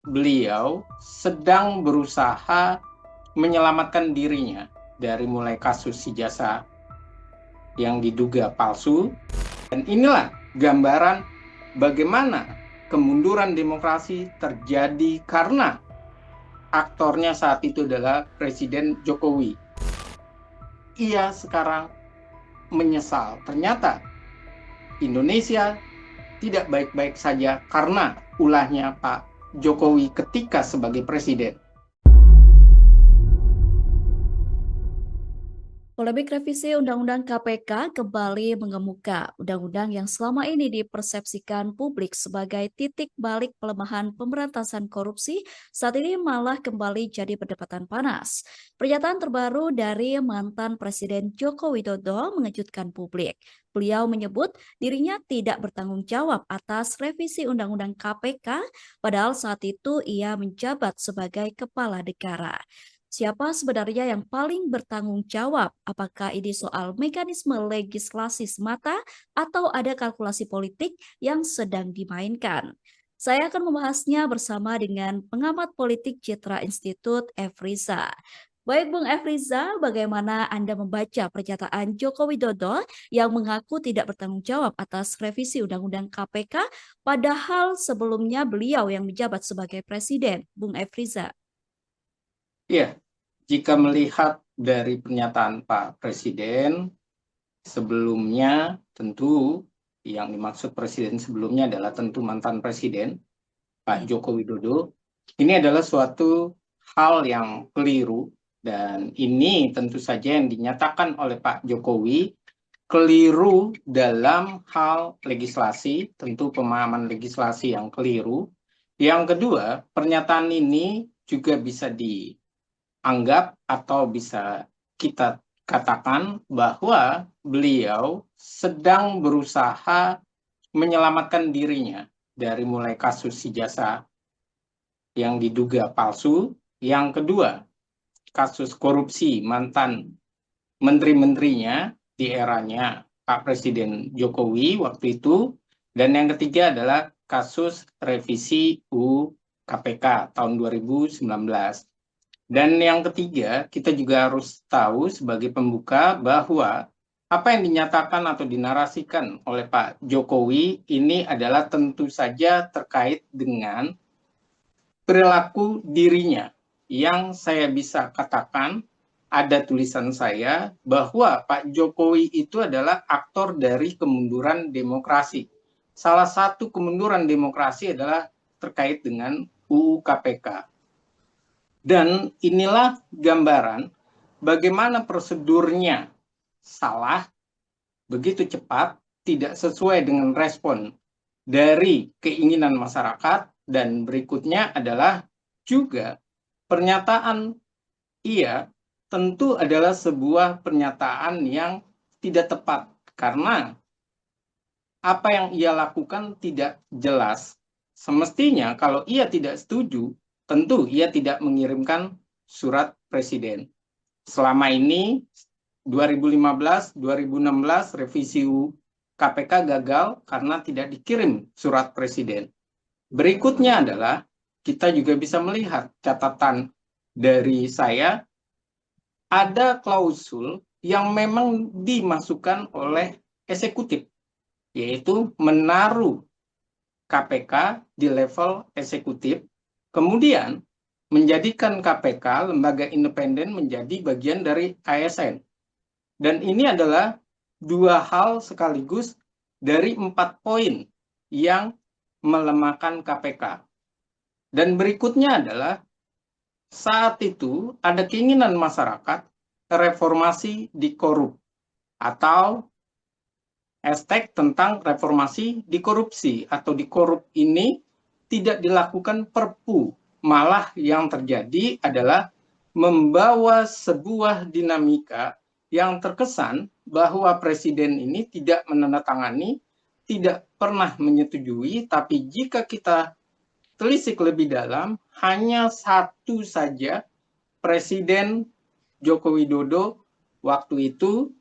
beliau sedang berusaha menyelamatkan dirinya dari mulai kasus ijazah yang diduga palsu. Dan inilah gambaran bagaimana kemunduran demokrasi terjadi karena aktornya saat itu adalah Presiden Jokowi. Ia sekarang menyesal. Ternyata Indonesia tidak baik-baik saja karena ulahnya Pak Jokowi ketika sebagai presiden. Polemik revisi Undang-Undang KPK kembali mengemuka. Undang-undang yang selama ini dipersepsikan publik sebagai titik balik pelemahan pemberantasan korupsi, saat ini malah kembali jadi perdebatan panas. Pernyataan terbaru dari mantan Presiden Joko Widodo mengejutkan publik. Beliau menyebut dirinya tidak bertanggung jawab atas revisi Undang-Undang KPK, padahal saat itu ia menjabat sebagai kepala negara. Siapa sebenarnya yang paling bertanggung jawab? Apakah ini soal mekanisme legislasi semata atau ada kalkulasi politik yang sedang dimainkan? Saya akan membahasnya bersama dengan pengamat politik Citra Institute, Efriza. Baik Bung Efriza, bagaimana Anda membaca pernyataan Joko Widodo yang mengaku tidak bertanggung jawab atas revisi Undang-Undang KPK, padahal sebelumnya beliau yang menjabat sebagai presiden, Bung Efriza? Ya, jika melihat dari pernyataan Pak Presiden, sebelumnya tentu yang dimaksud Presiden sebelumnya adalah tentu mantan Presiden, Pak Joko Widodo. Ini adalah suatu hal yang keliru dan ini tentu saja yang dinyatakan oleh Pak Jokowi keliru dalam hal legislasi, tentu pemahaman legislasi yang keliru. Yang kedua, pernyataan ini juga bisa dianggap atau bisa kita katakan bahwa beliau sedang berusaha menyelamatkan dirinya dari mulai kasus ijazah yang diduga palsu. Yang kedua, kasus korupsi mantan menteri-menterinya di eranya Pak Presiden Jokowi waktu itu. Dan yang ketiga adalah kasus revisi UU KPK tahun 2019. Dan yang ketiga, kita juga harus tahu sebagai pembuka bahwa apa yang dinyatakan atau dinarasikan oleh Pak Jokowi ini adalah tentu saja terkait dengan perilaku dirinya, yang saya bisa katakan ada tulisan saya bahwa Pak Jokowi itu adalah aktor dari kemunduran demokrasi. Salah satu kemunduran demokrasi adalah terkait dengan UU KPK. Dan inilah gambaran bagaimana prosedurnya salah, begitu cepat, tidak sesuai dengan respon dari keinginan masyarakat. Dan berikutnya adalah juga pernyataan ia tentu adalah sebuah pernyataan yang tidak tepat karena apa yang ia lakukan tidak jelas. Semestinya kalau ia tidak setuju, tentu ia tidak mengirimkan surat presiden. Selama ini 2015-2016 revisi KPK gagal karena tidak dikirim surat presiden. Berikutnya adalah kita juga bisa melihat catatan dari saya, ada klausul yang memang dimasukkan oleh eksekutif, yaitu menaruh KPK di level eksekutif, kemudian menjadikan KPK lembaga independen menjadi bagian dari ASN. Dan ini adalah dua hal sekaligus dari 4 poin yang melemahkan KPK. Dan berikutnya adalah saat itu ada keinginan masyarakat reformasi di korup atau hashtag tentang reformasi di korupsi atau di korup ini tidak dilakukan perpu, malah yang terjadi adalah membawa sebuah dinamika yang terkesan bahwa presiden ini tidak menandatangani, tidak pernah menyetujui, tapi jika kita telisik lebih dalam, hanya satu saja Presiden Joko Widodo waktu itu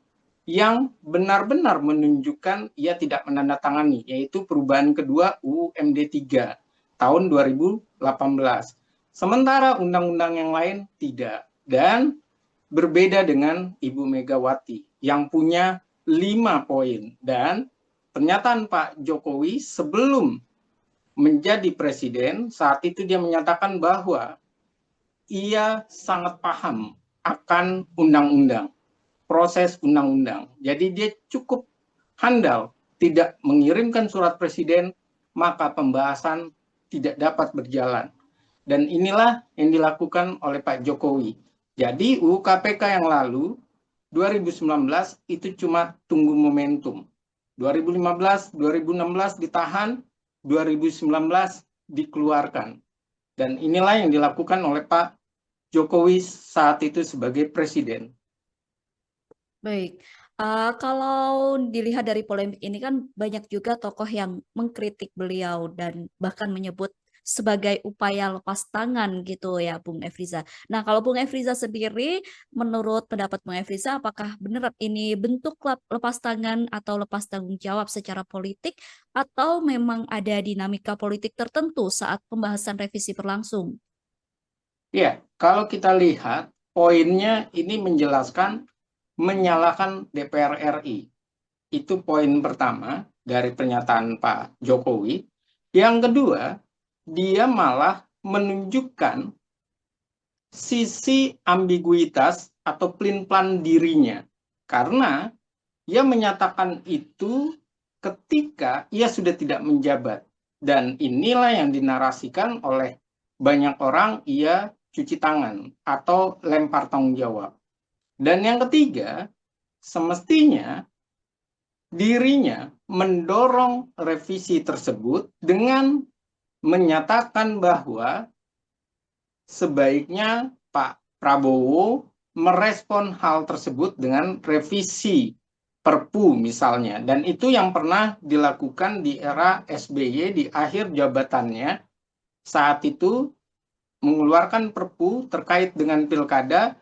yang benar-benar menunjukkan ia tidak menandatangani, yaitu perubahan kedua UU MD 3. tahun 2018. Sementara undang-undang yang lain tidak. Dan berbeda dengan Ibu Megawati yang punya 5 poin. Dan pernyataan Pak Jokowi sebelum menjadi presiden, saat itu dia menyatakan bahwa ia sangat paham akan undang-undang, proses undang-undang. Jadi dia cukup handal, tidak mengirimkan surat presiden, maka pembahasan tidak dapat berjalan. Dan inilah yang dilakukan oleh Pak Jokowi. Jadi UU KPK yang lalu, 2019 itu cuma tunggu momentum. 2015, 2016 ditahan, 2019 dikeluarkan. Dan inilah yang dilakukan oleh Pak Jokowi saat itu sebagai presiden. Baik, kalau dilihat dari polemik ini kan banyak juga tokoh yang mengkritik beliau dan bahkan menyebut sebagai upaya lepas tangan gitu ya, Bung Efriza. Nah, kalau Bung Efriza sendiri, menurut pendapat Bung Efriza, apakah benar ini bentuk lepas tangan atau lepas tanggung jawab secara politik, atau memang ada dinamika politik tertentu saat pembahasan revisi berlangsung? Ya, kalau kita lihat poinnya ini menjelaskan menyalahkan DPR RI. Itu poin pertama dari pernyataan Pak Jokowi. Yang kedua, dia malah menunjukkan sisi ambiguitas atau pelin-pelan dirinya. Karena ia menyatakan itu ketika ia sudah tidak menjabat. Dan inilah yang dinarasikan oleh banyak orang, ia cuci tangan atau lempar tanggung jawab. Dan yang ketiga, semestinya dirinya mendorong revisi tersebut dengan menyatakan bahwa sebaiknya Pak Prabowo merespon hal tersebut dengan revisi Perpu misalnya. Dan itu yang pernah dilakukan di era SBY di akhir jabatannya. Saat itu mengeluarkan Perpu terkait dengan pilkada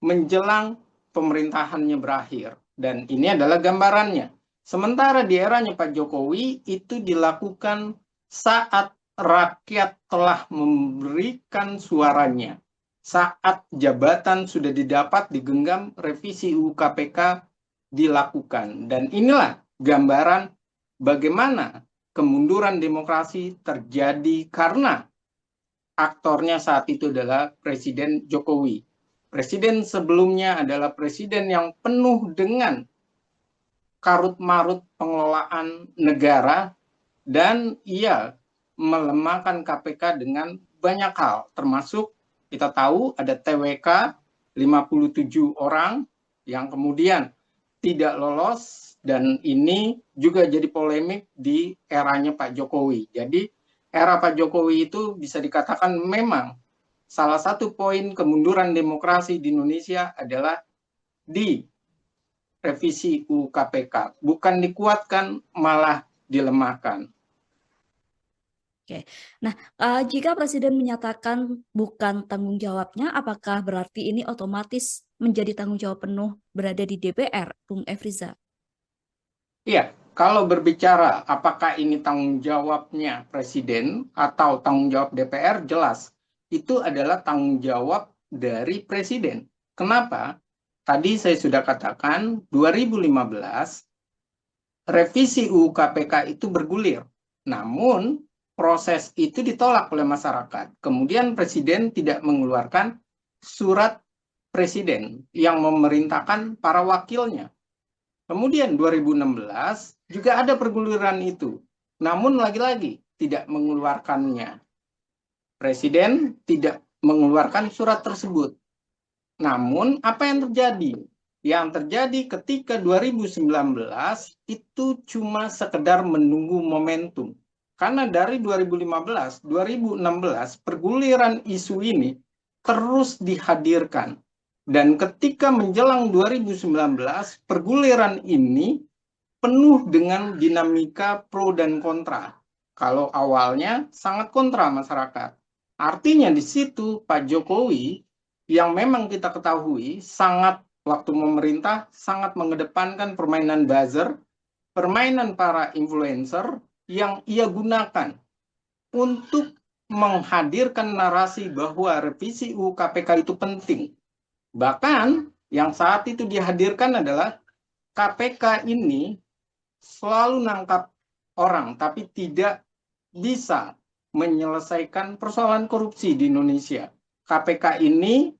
menjelang pemerintahannya berakhir. Dan ini adalah gambarannya. Sementara di eranya Pak Jokowi itu dilakukan saat rakyat telah memberikan suaranya. Saat jabatan sudah didapat digenggam, revisi UU KPK dilakukan. Dan inilah gambaran bagaimana kemunduran demokrasi terjadi karena aktornya saat itu adalah Presiden Jokowi. Presiden sebelumnya adalah presiden yang penuh dengan karut-marut pengelolaan negara dan ia melemahkan KPK dengan banyak hal, termasuk kita tahu ada TWK 57 orang yang kemudian tidak lolos dan ini juga jadi polemik di eranya Pak Jokowi. Jadi era Pak Jokowi itu bisa dikatakan memang salah satu poin kemunduran demokrasi di Indonesia adalah di revisi UU KPK. Bukan dikuatkan, malah dilemahkan. Oke, nah jika Presiden menyatakan bukan tanggung jawabnya, apakah berarti ini otomatis menjadi tanggung jawab penuh berada di DPR, Bung Efriza? Iya, kalau berbicara apakah ini tanggung jawabnya Presiden atau tanggung jawab DPR, jelas. Itu adalah tanggung jawab dari Presiden. Kenapa? Tadi saya sudah katakan 2015 revisi UU KPK itu bergulir. Namun proses itu ditolak oleh masyarakat. Kemudian Presiden tidak mengeluarkan surat Presiden yang memerintahkan para wakilnya. Kemudian 2016 juga ada perguliran itu. Namun lagi-lagi tidak mengeluarkannya. Presiden tidak mengeluarkan surat tersebut. Namun apa yang terjadi? Yang terjadi ketika 2019 itu cuma sekedar menunggu momentum. Karena dari 2015, 2016 perguliran isu ini terus dihadirkan. Dan ketika menjelang 2019, perguliran ini penuh dengan dinamika pro dan kontra. Kalau awalnya sangat kontra masyarakat. Artinya di situ Pak Jokowi yang memang kita ketahui sangat waktu memerintah sangat mengedepankan permainan buzzer, permainan para influencer yang ia gunakan untuk menghadirkan narasi bahwa revisi UU KPK itu penting. Bahkan yang saat itu dihadirkan adalah KPK ini selalu nangkap orang, tapi tidak bisa menyelesaikan persoalan korupsi di Indonesia. KPK ini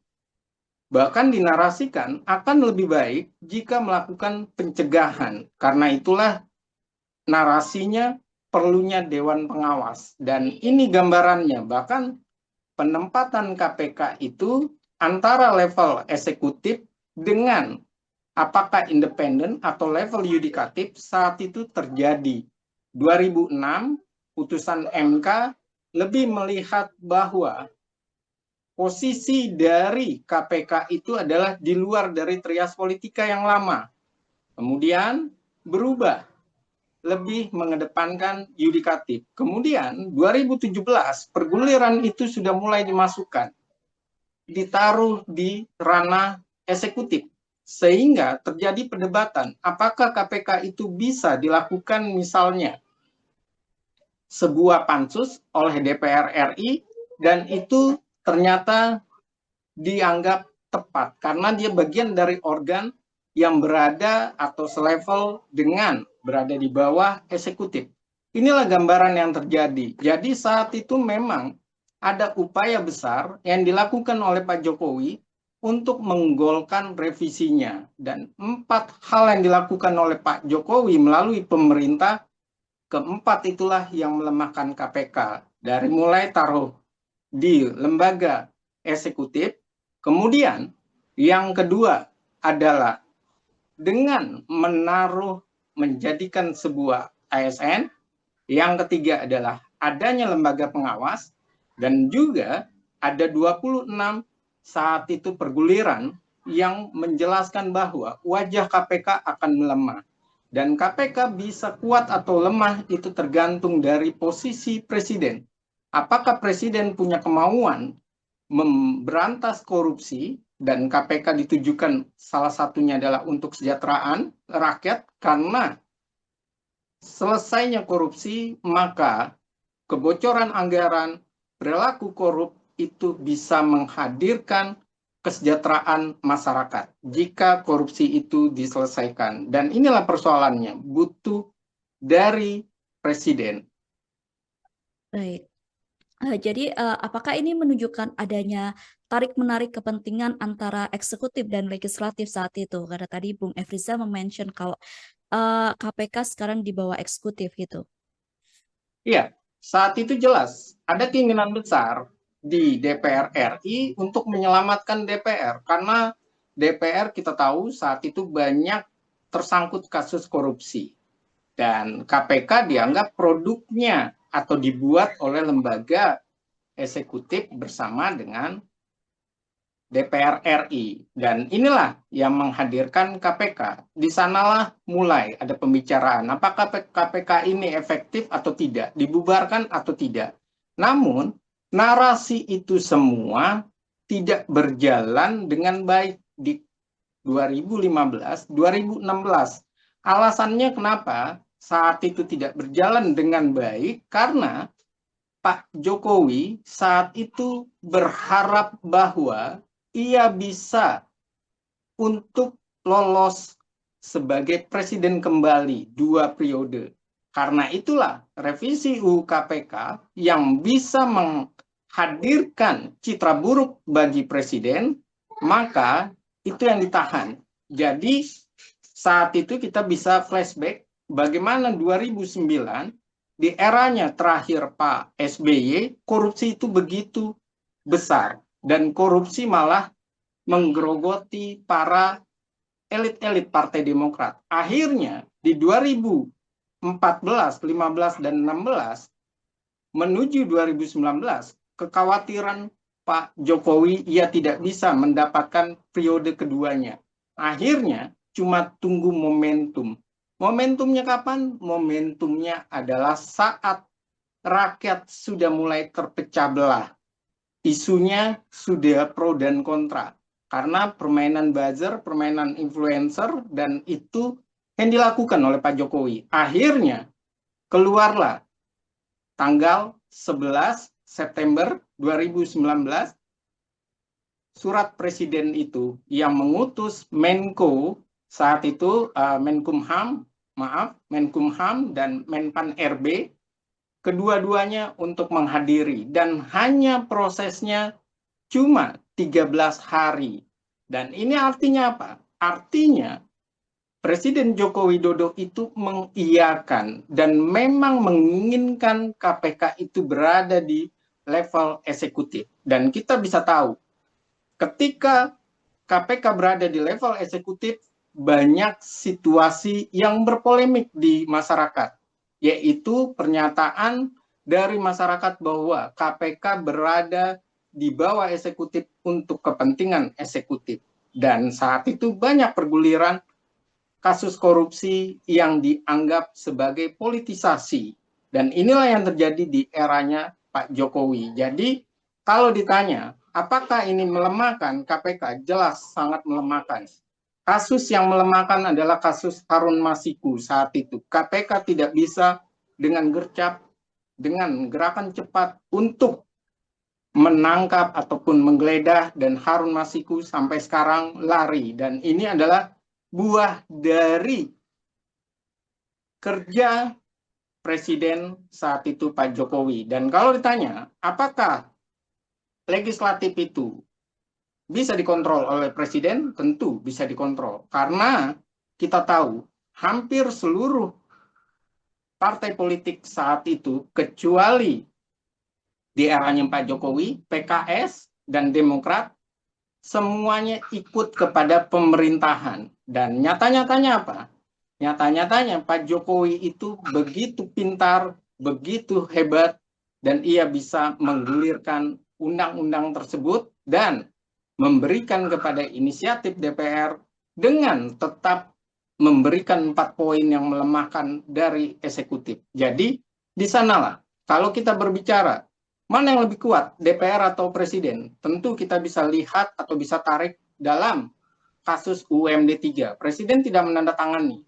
bahkan dinarasikan akan lebih baik jika melakukan pencegahan. Karena itulah narasinya perlunya Dewan Pengawas. Dan ini gambarannya, bahkan penempatan KPK itu antara level eksekutif dengan apakah independen atau level yudikatif saat itu terjadi. 2006, putusan MK lebih melihat bahwa posisi dari KPK itu adalah di luar dari trias politika yang lama. Kemudian berubah, lebih mengedepankan yudikatif. Kemudian 2017 perguliran itu sudah mulai dimasukkan, ditaruh di ranah eksekutif. Sehingga terjadi perdebatan, apakah KPK itu bisa dilakukan misalnya sebuah pansus oleh DPR RI, dan itu ternyata dianggap tepat, karena dia bagian dari organ yang berada atau selevel dengan berada di bawah eksekutif. Inilah gambaran yang terjadi. Jadi saat itu memang ada upaya besar yang dilakukan oleh Pak Jokowi untuk menggolkan revisinya. Dan 4 hal yang dilakukan oleh Pak Jokowi melalui pemerintah, keempat itulah yang melemahkan KPK. Dari mulai taruh di lembaga eksekutif, kemudian yang kedua adalah dengan menjadikan sebuah ASN, yang ketiga adalah adanya lembaga pengawas, dan juga ada 26 saat itu perguliran yang menjelaskan bahwa wajah KPK akan melemah. Dan KPK bisa kuat atau lemah itu tergantung dari posisi presiden. Apakah presiden punya kemauan memberantas korupsi, dan KPK ditujukan salah satunya adalah untuk kesejahteraan rakyat, karena selesainya korupsi maka kebocoran anggaran, perilaku korup itu bisa menghadirkan kesejahteraan masyarakat jika korupsi itu diselesaikan. Dan inilah persoalannya, butuh dari presiden. Baik. Jadi, apakah ini menunjukkan adanya tarik-menarik kepentingan antara eksekutif dan legislatif saat itu? Karena tadi Bung Efriza mention kalau KPK sekarang di bawah eksekutif gitu. Iya, saat itu jelas ada keinginan besar di DPR RI untuk menyelamatkan DPR, karena DPR kita tahu saat itu banyak tersangkut kasus korupsi, dan KPK dianggap produknya atau dibuat oleh lembaga eksekutif bersama dengan DPR RI. Dan inilah yang menghadirkan KPK. Di sanalah mulai ada pembicaraan, apakah KPK ini efektif atau tidak, dibubarkan atau tidak. Namun, narasi itu semua tidak berjalan dengan baik di 2015, 2016. Alasannya kenapa saat itu tidak berjalan dengan baik? Karena Pak Jokowi saat itu berharap bahwa ia bisa untuk lolos sebagai presiden kembali 2 periode. Karena itulah revisi UU KPK yang bisa menghadirkan citra buruk bagi presiden, maka itu yang ditahan. Jadi saat itu kita bisa flashback bagaimana 2009 di eranya terakhir Pak SBY, korupsi itu begitu besar. Dan korupsi malah menggerogoti para elit-elit Partai Demokrat. Akhirnya di 2014, 15, dan 16 menuju 2019, kekhawatiran Pak Jokowi ia tidak bisa mendapatkan periode keduanya. Akhirnya cuma tunggu momentum. Momentumnya kapan? Momentumnya adalah saat rakyat sudah mulai terpecah belah. Isunya sudah pro dan kontra. Karena permainan buzzer, permainan influencer, dan itu yang dilakukan oleh Pak Jokowi. Akhirnya keluarlah tanggal 11 September 2019, surat presiden itu yang mengutus Menko saat itu, Menkumham dan Menpan RB, kedua-duanya untuk menghadiri, dan hanya prosesnya cuma 13 hari. Dan ini artinya apa? Artinya Presiden Joko Widodo itu mengiyakan dan memang menginginkan KPK itu berada di level eksekutif. Dan kita bisa tahu, ketika KPK berada di level eksekutif, banyak situasi yang berpolemik di masyarakat, yaitu pernyataan dari masyarakat bahwa KPK berada di bawah eksekutif untuk kepentingan eksekutif. Dan saat itu banyak perguliran kasus korupsi yang dianggap sebagai politisasi. Dan inilah yang terjadi di eranya Pak Jokowi. Jadi kalau ditanya, apakah ini melemahkan KPK? Jelas sangat melemahkan. Kasus yang melemahkan adalah kasus Harun Masiku saat itu. KPK tidak bisa dengan gercep, dengan gerakan cepat untuk menangkap ataupun menggeledah, dan Harun Masiku sampai sekarang lari. Dan ini adalah buah dari kerja Presiden saat itu Pak Jokowi. Dan kalau ditanya, apakah legislatif itu bisa dikontrol oleh Presiden? Tentu bisa dikontrol. Karena kita tahu, hampir seluruh partai politik saat itu, kecuali di eranya Pak Jokowi, PKS dan Demokrat, semuanya ikut kepada pemerintahan. Dan nyata-nyatanya apa? Nyata-nyatanya Pak Jokowi itu begitu pintar, begitu hebat, dan ia bisa menggulirkan undang-undang tersebut dan memberikan kepada inisiatif DPR dengan tetap memberikan 4 poin yang melemahkan dari eksekutif. Jadi di sanalah kalau kita berbicara mana yang lebih kuat, DPR atau Presiden? Tentu kita bisa lihat atau bisa tarik dalam kasus UMD 3. Presiden tidak menandatangani.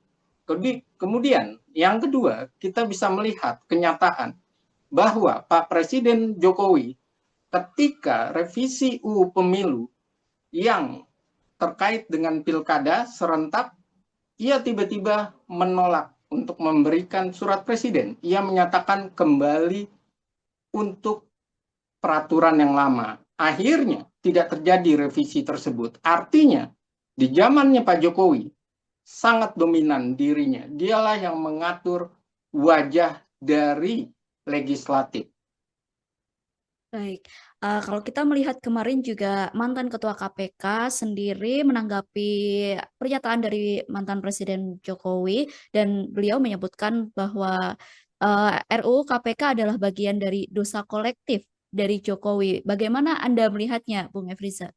Kemudian, yang kedua, kita bisa melihat kenyataan bahwa Pak Presiden Jokowi ketika revisi UU Pemilu yang terkait dengan pilkada serentak, ia tiba-tiba menolak untuk memberikan surat presiden. Ia menyatakan kembali untuk peraturan yang lama. Akhirnya tidak terjadi revisi tersebut. Artinya di zamannya Pak Jokowi sangat dominan dirinya. Dialah yang mengatur wajah dari legislatif. Baik, kalau kita melihat kemarin juga mantan Ketua KPK sendiri menanggapi pernyataan dari mantan Presiden Jokowi, dan beliau menyebutkan bahwa RUU KPK adalah bagian dari dosa kolektif dari Jokowi. Bagaimana Anda melihatnya, Bung Efriza?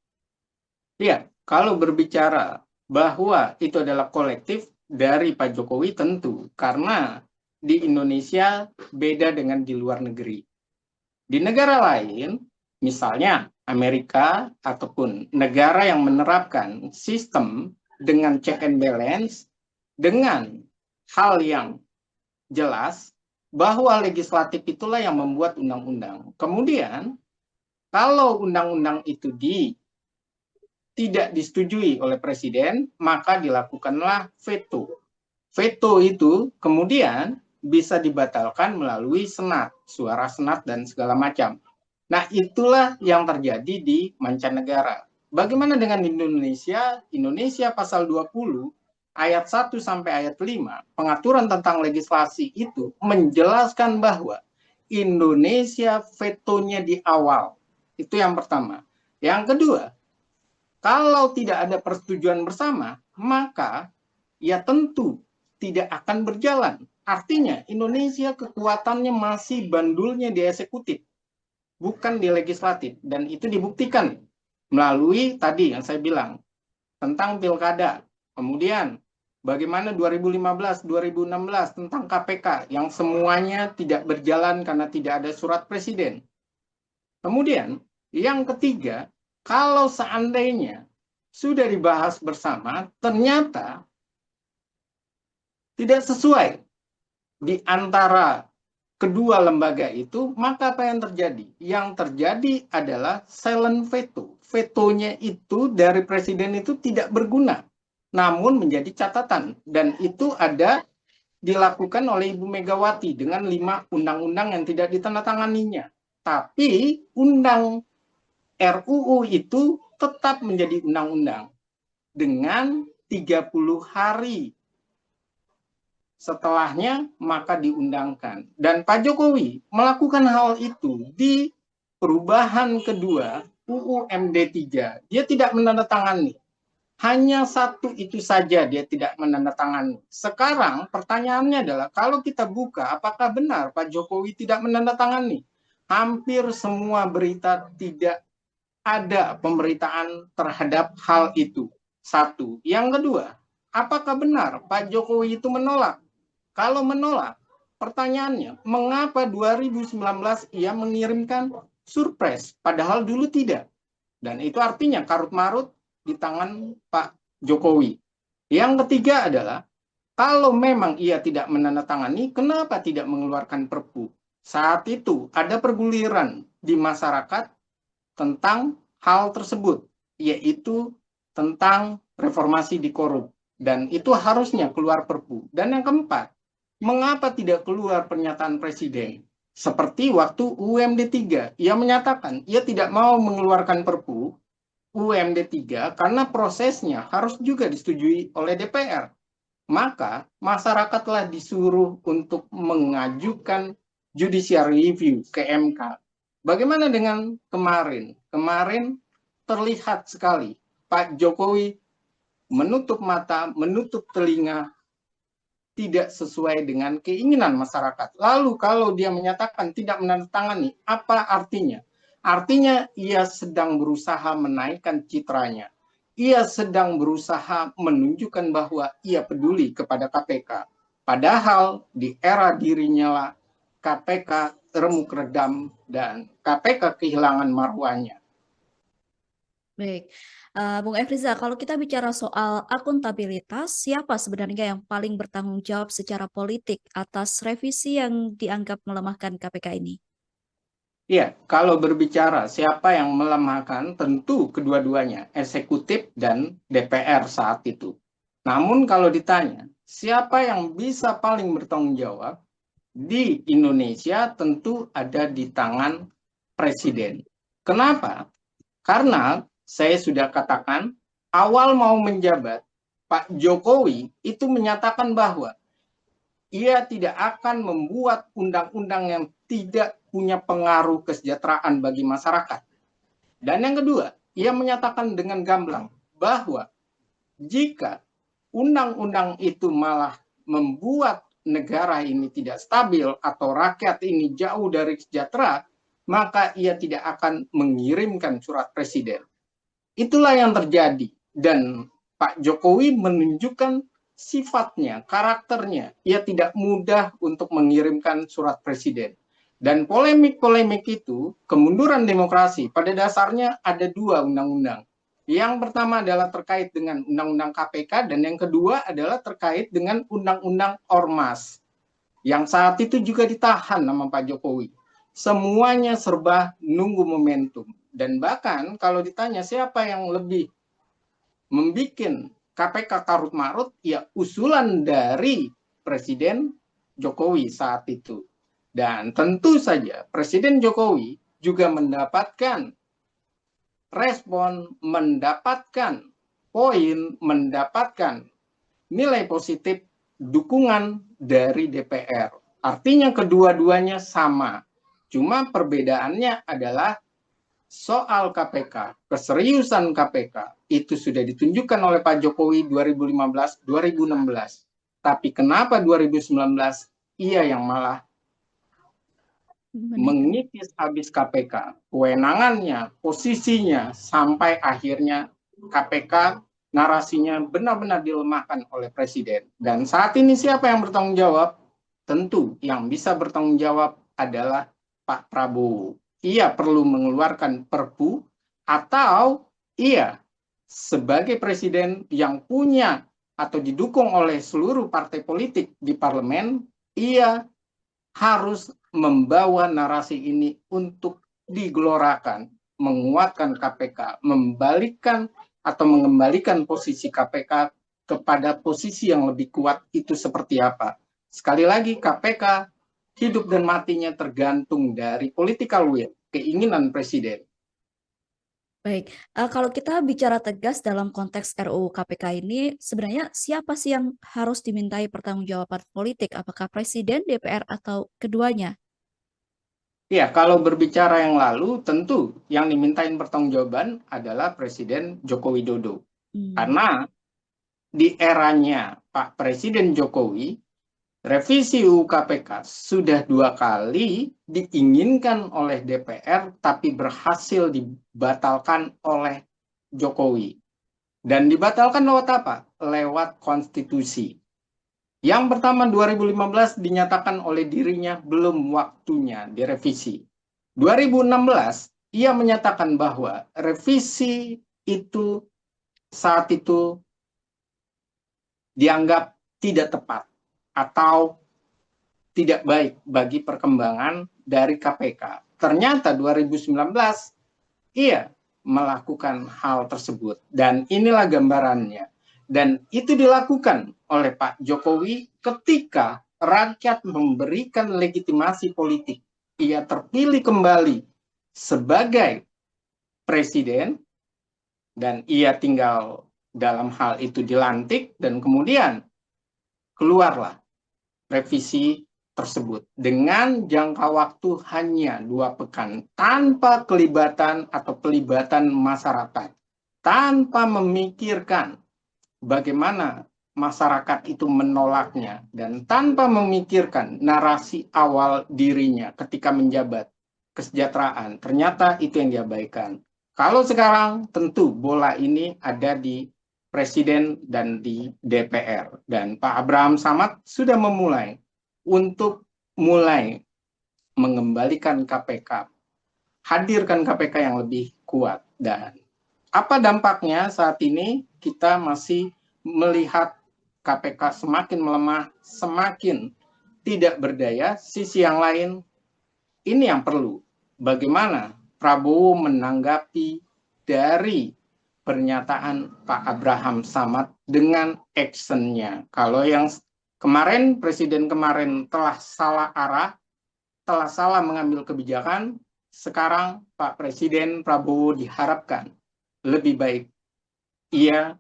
Ya, kalau berbicara bahwa itu adalah kolektif dari Pak Jokowi tentu, karena di Indonesia beda dengan di luar negeri. Di negara lain, misalnya Amerika ataupun negara yang menerapkan sistem dengan check and balance, dengan hal yang jelas bahwa legislatif itulah yang membuat undang-undang. Kemudian, kalau undang-undang itu tidak disetujui oleh presiden, maka dilakukanlah veto. Veto itu kemudian bisa dibatalkan melalui senat, suara senat dan segala macam. Nah, itulah yang terjadi di mancanegara. Bagaimana dengan Indonesia? Indonesia pasal 20 ayat 1 sampai ayat 5, pengaturan tentang legislasi itu menjelaskan bahwa Indonesia vetonya di awal. Itu yang pertama. Yang kedua, kalau tidak ada persetujuan bersama, maka ya tentu tidak akan berjalan. Artinya Indonesia kekuatannya masih bandulnya di eksekutif, bukan di legislatif. Dan itu dibuktikan melalui tadi yang saya bilang tentang pilkada. Kemudian bagaimana 2015, 2016 tentang KPK yang semuanya tidak berjalan karena tidak ada surat presiden. Kemudian yang ketiga, kalau seandainya sudah dibahas bersama, ternyata tidak sesuai di antara kedua lembaga itu, maka apa yang terjadi? Yang terjadi adalah silent veto. Vetonya itu dari presiden itu tidak berguna, namun menjadi catatan. Dan itu ada dilakukan oleh Ibu Megawati dengan 5 undang-undang yang tidak ditandatanganinya. Tapi undang RUU itu tetap menjadi undang-undang dengan 30 hari setelahnya maka diundangkan. Dan Pak Jokowi melakukan hal itu di perubahan kedua UU MD 3. Dia tidak menandatangani. Hanya satu itu saja dia tidak menandatangani. Sekarang pertanyaannya adalah kalau kita buka apakah benar Pak Jokowi tidak menandatangani? Hampir semua berita tidak ada pemberitaan terhadap hal itu. Satu. Yang kedua, apakah benar Pak Jokowi itu menolak? Kalau menolak, pertanyaannya, mengapa 2019 ia mengirimkan surprise, padahal dulu tidak? Dan itu artinya karut-marut di tangan Pak Jokowi. Yang ketiga adalah, kalau memang ia tidak menandatangani, kenapa tidak mengeluarkan Perpu? Saat itu ada perguliran di masyarakat tentang hal tersebut, yaitu tentang reformasi di korup. Dan itu harusnya keluar Perpu. Dan yang keempat, mengapa tidak keluar pernyataan presiden? Seperti waktu UMD 3, ia menyatakan ia tidak mau mengeluarkan Perpu UMD 3 karena prosesnya harus juga disetujui oleh DPR. Maka masyarakatlah disuruh untuk mengajukan judicial review ke MK. Bagaimana dengan kemarin? Kemarin terlihat sekali Pak Jokowi menutup mata, menutup telinga, tidak sesuai dengan keinginan masyarakat. Lalu kalau dia menyatakan tidak menandatangani, apa artinya? Artinya ia sedang berusaha menaikkan citranya. Ia sedang berusaha menunjukkan bahwa ia peduli kepada KPK. Padahal di era dirinya lah KPK remuk redam dan KPK kehilangan marwahnya. Baik, Bung Efriza, kalau kita bicara soal akuntabilitas, siapa sebenarnya yang paling bertanggung jawab secara politik atas revisi yang dianggap melemahkan KPK ini? Ya, kalau berbicara siapa yang melemahkan, tentu kedua-duanya, eksekutif dan DPR saat itu. Namun kalau ditanya, siapa yang bisa paling bertanggung jawab, di Indonesia tentu ada di tangan presiden. Kenapa? Karena saya sudah katakan, awal mau menjabat, Pak Jokowi itu menyatakan bahwa ia tidak akan membuat undang-undang yang tidak punya pengaruh kesejahteraan bagi masyarakat. Dan yang kedua, ia menyatakan dengan gamblang bahwa jika undang-undang itu malah membuat negara ini tidak stabil atau rakyat ini jauh dari sejahtera, maka ia tidak akan mengirimkan surat presiden. Itulah yang terjadi. Dan Pak Jokowi menunjukkan sifatnya, karakternya. Ia tidak mudah untuk mengirimkan surat presiden. Dan polemik-polemik itu, kemunduran demokrasi, pada dasarnya ada 2 undang-undang. Yang pertama adalah terkait dengan undang-undang KPK, dan yang kedua adalah terkait dengan undang-undang Ormas. Yang saat itu juga ditahan sama Pak Jokowi. Semuanya serba nunggu momentum. Dan bahkan kalau ditanya siapa yang lebih membuat KPK karut-marut, ya usulan dari Presiden Jokowi saat itu. Dan tentu saja Presiden Jokowi juga mendapatkan respon, mendapatkan poin, mendapatkan nilai positif dukungan dari DPR. Artinya kedua-duanya sama. Cuma perbedaannya adalah soal KPK, keseriusan KPK itu sudah ditunjukkan oleh Pak Jokowi 2015-2016. Tapi kenapa 2019 ia yang malah mengikis habis KPK, kewenangannya, posisinya, sampai akhirnya KPK narasinya benar-benar dilemahkan oleh Presiden. Dan saat ini siapa yang bertanggung jawab? Tentu yang bisa bertanggung jawab adalah Pak Prabowo. Ia perlu mengeluarkan Perpu atau ia sebagai presiden yang punya atau didukung oleh seluruh partai politik di parlemen, ia harus membawa narasi ini untuk digelorakan, menguatkan KPK, membalikkan atau mengembalikan posisi KPK kepada posisi yang lebih kuat itu seperti apa. Sekali lagi, KPK hidup dan matinya tergantung dari political will, keinginan presiden. Baik, kalau kita bicara tegas dalam konteks RUU KPK ini, sebenarnya siapa sih yang harus dimintai pertanggungjawaban politik? Apakah Presiden, DPR, atau keduanya? Ya, kalau berbicara yang lalu, tentu yang dimintain pertanggungjawaban adalah Presiden Joko Widodo. Hmm. Karena di eranya Pak Presiden Jokowi, revisi UU KPK sudah 2 kali diinginkan oleh DPR, tapi berhasil dibatalkan oleh Jokowi. Dan dibatalkan lewat apa? Lewat konstitusi. Yang pertama 2015 dinyatakan oleh dirinya belum waktunya direvisi. 2016 ia menyatakan bahwa revisi itu saat itu dianggap tidak tepat atau tidak baik bagi perkembangan dari KPK. Ternyata 2019 ia melakukan hal tersebut dan inilah gambarannya. Dan itu dilakukan oleh Pak Jokowi ketika rakyat memberikan legitimasi politik. Ia terpilih kembali sebagai presiden dan ia tinggal dalam hal itu dilantik dan kemudian keluarlah revisi tersebut dengan jangka waktu hanya 2 pekan tanpa kelibatan atau pelibatan masyarakat, tanpa memikirkan bagaimana masyarakat itu menolaknya dan tanpa memikirkan narasi awal dirinya ketika menjabat kesejahteraan. Ternyata itu yang diabaikan. Kalau sekarang tentu bola ini ada di Presiden dan di DPR. Dan Pak Abraham Samad sudah memulai untuk mulai mengembalikan KPK, hadirkan KPK yang lebih kuat. Dan apa dampaknya saat ini? Kita masih melihat KPK semakin melemah, semakin tidak berdaya. Sisi yang lain, ini yang perlu. Bagaimana Prabowo menanggapi dari pernyataan Pak Abraham Samad dengan actionnya. Kalau yang kemarin, Presiden kemarin telah salah arah, telah salah mengambil kebijakan, sekarang Pak Presiden Prabowo diharapkan lebih baik. Ia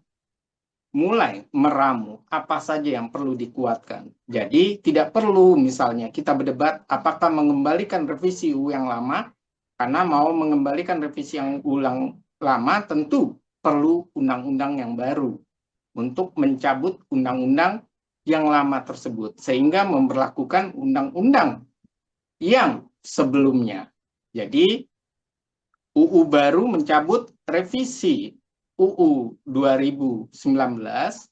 mulai meramu apa saja yang perlu dikuatkan. Jadi tidak perlu misalnya kita berdebat apakah mengembalikan revisi UU yang lama, karena mau mengembalikan revisi yang ulang lama tentu perlu undang-undang yang baru untuk mencabut undang-undang yang lama tersebut sehingga memberlakukan undang-undang yang sebelumnya. Jadi UU baru mencabut revisi UU 2019,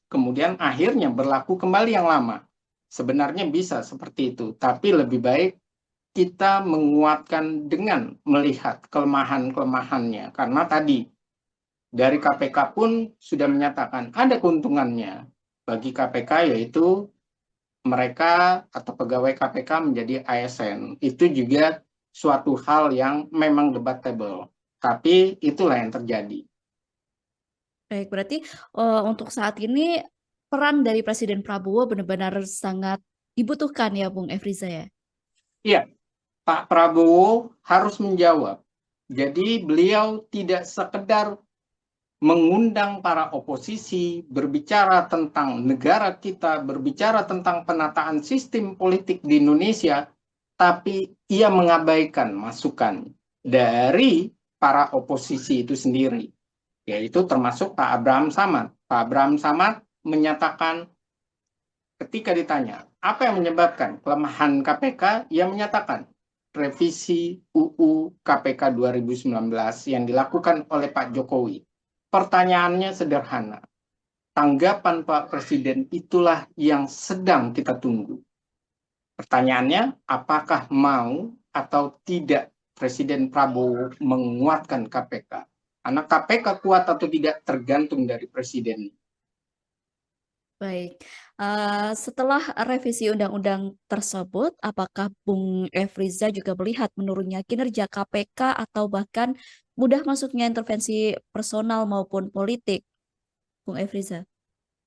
kemudian akhirnya berlaku kembali yang lama. Sebenarnya bisa seperti itu, tapi lebih baik kita menguatkan dengan melihat kelemahan-kelemahannya. Karena tadi dari KPK pun sudah menyatakan ada keuntungannya bagi KPK, yaitu mereka atau pegawai KPK menjadi ASN. Itu juga suatu hal yang memang debatable. Tapi itulah yang terjadi. Baik, berarti untuk saat ini peran dari Presiden Prabowo benar-benar sangat dibutuhkan ya, Bung Efriza ya? Iya, Pak Prabowo harus menjawab. Jadi beliau tidak sekedar mengundang para oposisi, berbicara tentang negara kita, berbicara tentang penataan sistem politik di Indonesia, tapi ia mengabaikan masukan dari para oposisi itu sendiri, yaitu termasuk Pak Abraham Samad. Pak Abraham Samad menyatakan ketika ditanya apa yang menyebabkan kelemahan KPK, ia menyatakan revisi UU KPK 2019 yang dilakukan oleh Pak Jokowi. Pertanyaannya sederhana. Tanggapan Pak Presiden itulah yang sedang kita tunggu. Pertanyaannya, apakah mau atau tidak Presiden Prabowo menguatkan KPK? Karena KPK kuat atau tidak tergantung dari Presiden. Baik. Setelah revisi undang-undang tersebut, apakah Bung Efriza juga melihat menurunnya kinerja KPK atau bahkan mudah masuknya intervensi personal maupun politik, Bung Efriza?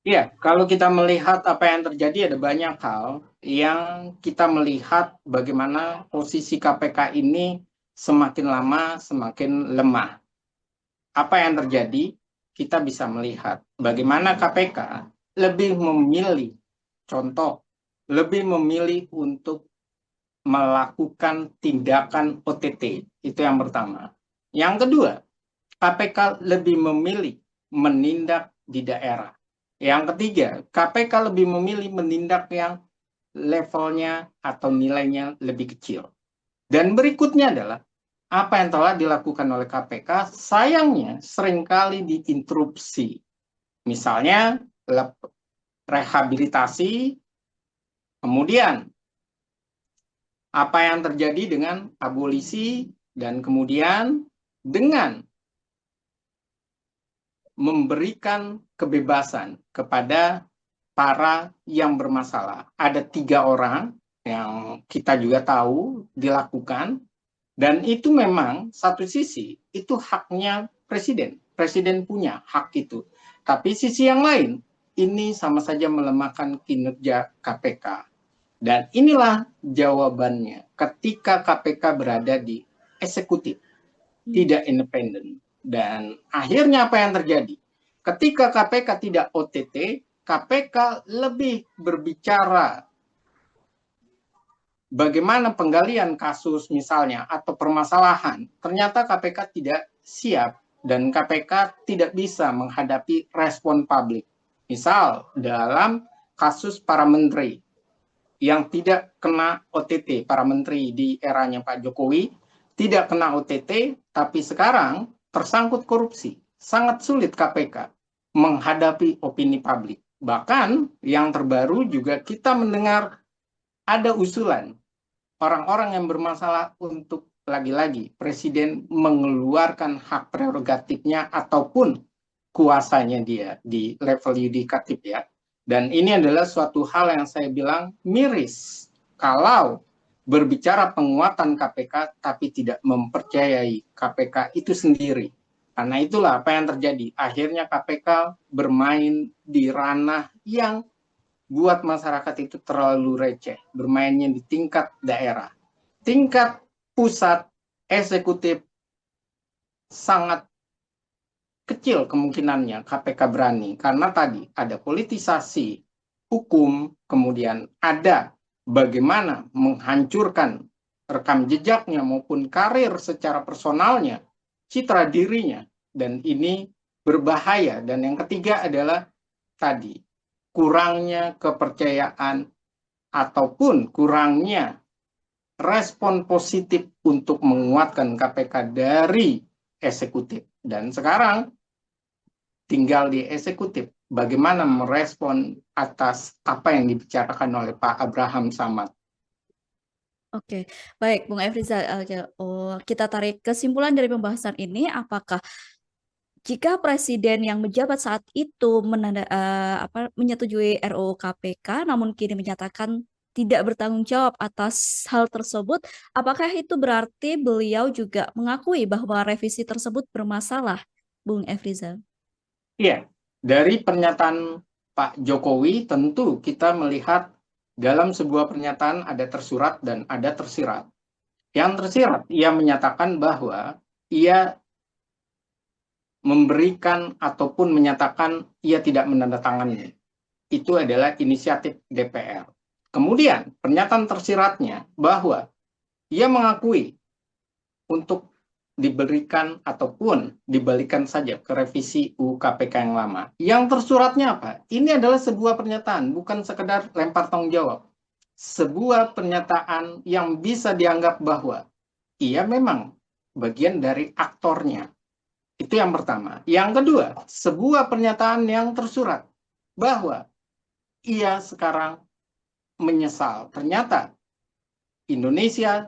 Iya, kalau kita melihat apa yang terjadi ada banyak hal yang kita melihat bagaimana posisi KPK ini semakin lama semakin lemah. Apa yang terjadi? Kita bisa melihat bagaimana KPK lebih memilih, contoh, lebih memilih untuk melakukan tindakan OTT. Itu yang pertama. Yang kedua, KPK lebih memilih menindak di daerah. Yang ketiga, KPK lebih memilih menindak yang levelnya atau nilainya lebih kecil. Dan berikutnya adalah apa yang telah dilakukan oleh KPK, sayangnya seringkali diinterupsi. Misalnya rehabilitasi, kemudian apa yang terjadi dengan abolisi, dan kemudian dengan memberikan kebebasan kepada para yang bermasalah. Ada 3 orang yang kita juga tahu dilakukan, dan itu memang satu sisi itu haknya presiden. Presiden punya hak itu. Tapi sisi yang lain, ini sama saja melemahkan kinerja KPK. Dan inilah jawabannya ketika KPK berada di eksekutif, tidak independen. Dan akhirnya apa yang terjadi? Ketika KPK tidak OTT, KPK lebih berbicara bagaimana penggalian kasus misalnya atau permasalahan. Ternyata KPK tidak siap dan KPK tidak bisa menghadapi respon publik. Misal dalam kasus para menteri yang tidak kena OTT, para menteri di eranya Pak Jokowi tidak kena OTT, tapi sekarang tersangkut korupsi. Sangat sulit KPK menghadapi opini publik. Bahkan yang terbaru juga kita mendengar ada usulan orang-orang yang bermasalah untuk lagi-lagi presiden mengeluarkan hak prerogatifnya ataupun kuasanya dia di level yudikatif ya. Dan ini adalah suatu hal yang saya bilang miris kalau berbicara penguatan KPK tapi tidak mempercayai KPK itu sendiri. Karena itulah apa yang terjadi. Akhirnya KPK bermain di ranah yang buat masyarakat itu terlalu receh. Bermainnya di tingkat daerah. Tingkat pusat eksekutif sangat kecil kemungkinannya KPK berani. Karena tadi ada politisasi hukum, kemudian ada bagaimana menghancurkan rekam jejaknya maupun karir secara personalnya, citra dirinya. Dan ini berbahaya. Dan yang ketiga adalah tadi, kurangnya kepercayaan ataupun kurangnya respon positif untuk menguatkan KPK dari eksekutif. Dan sekarang tinggal di eksekutif bagaimana merespon atas apa yang dibicarakan oleh Pak Abraham Samad. Oke, baik Bung Efriza, kita tarik kesimpulan dari pembahasan ini, apakah jika presiden yang menjabat saat itu menyetujui RUU KPK, namun kini menyatakan tidak bertanggung jawab atas hal tersebut, apakah itu berarti beliau juga mengakui bahwa revisi tersebut bermasalah, Bung Efriza? Iya, dari pernyataan Pak Jokowi tentu kita melihat dalam sebuah pernyataan ada tersurat dan ada tersirat. Yang tersirat, ia menyatakan bahwa ia memberikan ataupun menyatakan ia tidak menandatangani. Itu adalah inisiatif DPR. Kemudian pernyataan tersiratnya bahwa ia mengakui untuk diberikan ataupun dibalikan saja ke revisi UU KPK yang lama. Yang tersuratnya apa? Ini adalah sebuah pernyataan, bukan sekedar lempar tanggung jawab. Sebuah pernyataan yang bisa dianggap bahwa ia memang bagian dari aktornya. Itu yang pertama. Yang kedua, sebuah pernyataan yang tersurat bahwa ia sekarang menyesal. Ternyata Indonesia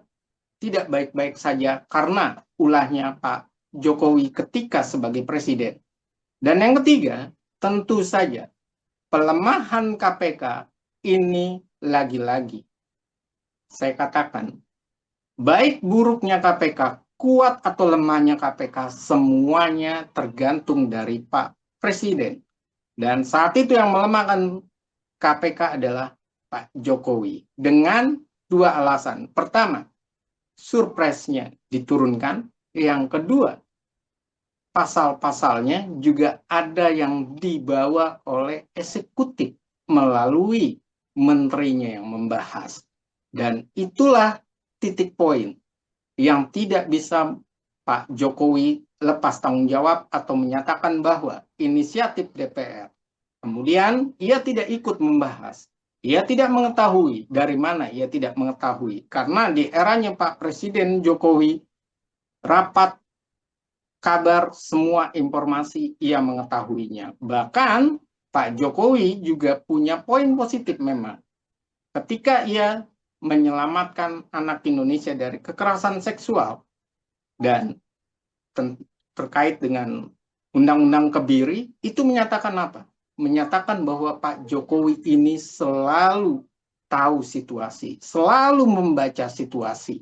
tidak baik-baik saja karena ulahnya Pak Jokowi ketika sebagai presiden. Dan yang ketiga, tentu saja pelemahan KPK ini lagi-lagi saya katakan, baik buruknya KPK, kuat atau lemahnya KPK, semuanya tergantung dari Pak Presiden. Dan saat itu yang melemahkan KPK adalah Pak Jokowi. Dengan dua alasan. Pertama, surprise-nya diturunkan. Yang kedua, pasal-pasalnya juga ada yang dibawa oleh eksekutif melalui menterinya yang membahas. Dan itulah titik poin yang tidak bisa Pak Jokowi lepas tanggung jawab atau menyatakan bahwa inisiatif DPR. Kemudian ia tidak ikut membahas. Ia tidak mengetahui dari mana ia tidak mengetahui. Karena di eranya Pak Presiden Jokowi, rapat, kabar, semua informasi ia mengetahuinya. Bahkan Pak Jokowi juga punya poin positif memang. Ketika ia menyelamatkan anak Indonesia dari kekerasan seksual dan terkait dengan Undang-Undang Kebiri, itu menyatakan apa? Menyatakan bahwa Pak Jokowi ini selalu tahu situasi, selalu membaca situasi.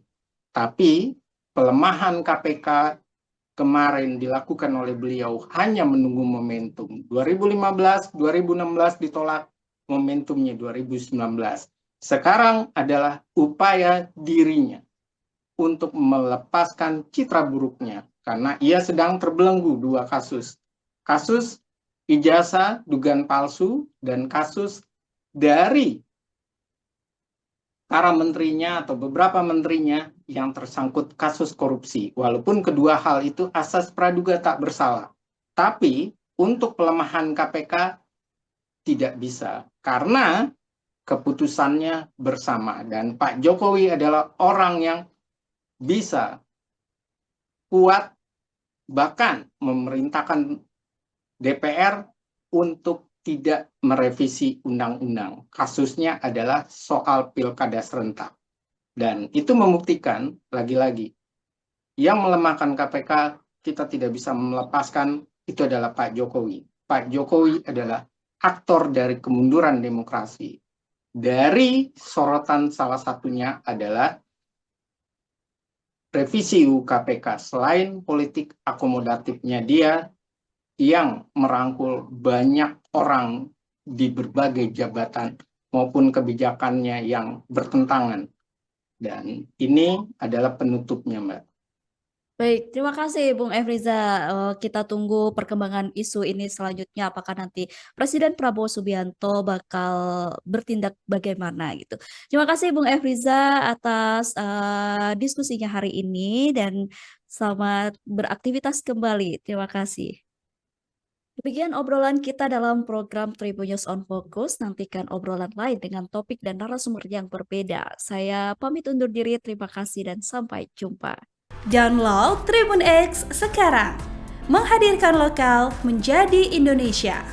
Tapi pelemahan KPK kemarin dilakukan oleh beliau hanya menunggu momentum. 2015, 2016 ditolak, momentumnya 2019. Sekarang adalah upaya dirinya untuk melepaskan citra buruknya karena ia sedang terbelenggu dua kasus. Kasus ijazah dugaan palsu dan kasus dari para menterinya atau beberapa menterinya yang tersangkut kasus korupsi. Walaupun kedua hal itu asas praduga tak bersalah. Tapi untuk pelemahan KPK tidak bisa karena keputusannya bersama. Dan Pak Jokowi adalah orang yang bisa kuat bahkan memerintahkan DPR untuk tidak merevisi undang-undang. Kasusnya adalah soal pilkada serentak. Dan itu membuktikan, lagi-lagi, yang melemahkan KPK, kita tidak bisa melepaskan, itu adalah Pak Jokowi. Pak Jokowi adalah aktor dari kemunduran demokrasi. Dari sorotan salah satunya adalah revisi UU KPK. Selain politik akomodatifnya dia yang merangkul banyak orang di berbagai jabatan maupun kebijakannya yang bertentangan. Dan ini adalah penutupnya, Mbak. Baik, terima kasih Bung Efriza. Kita tunggu perkembangan isu ini selanjutnya. Apakah nanti Presiden Prabowo Subianto bakal bertindak bagaimana gitu. Terima kasih Bung Efriza atas diskusinya hari ini dan selamat beraktivitas kembali. Terima kasih. Demikian obrolan kita dalam program Tribun News on Focus. Nantikan obrolan lain dengan topik dan narasumber yang berbeda. Saya pamit undur diri. Terima kasih dan sampai jumpa. Download Tribun X sekarang, menghadirkan lokal menjadi Indonesia.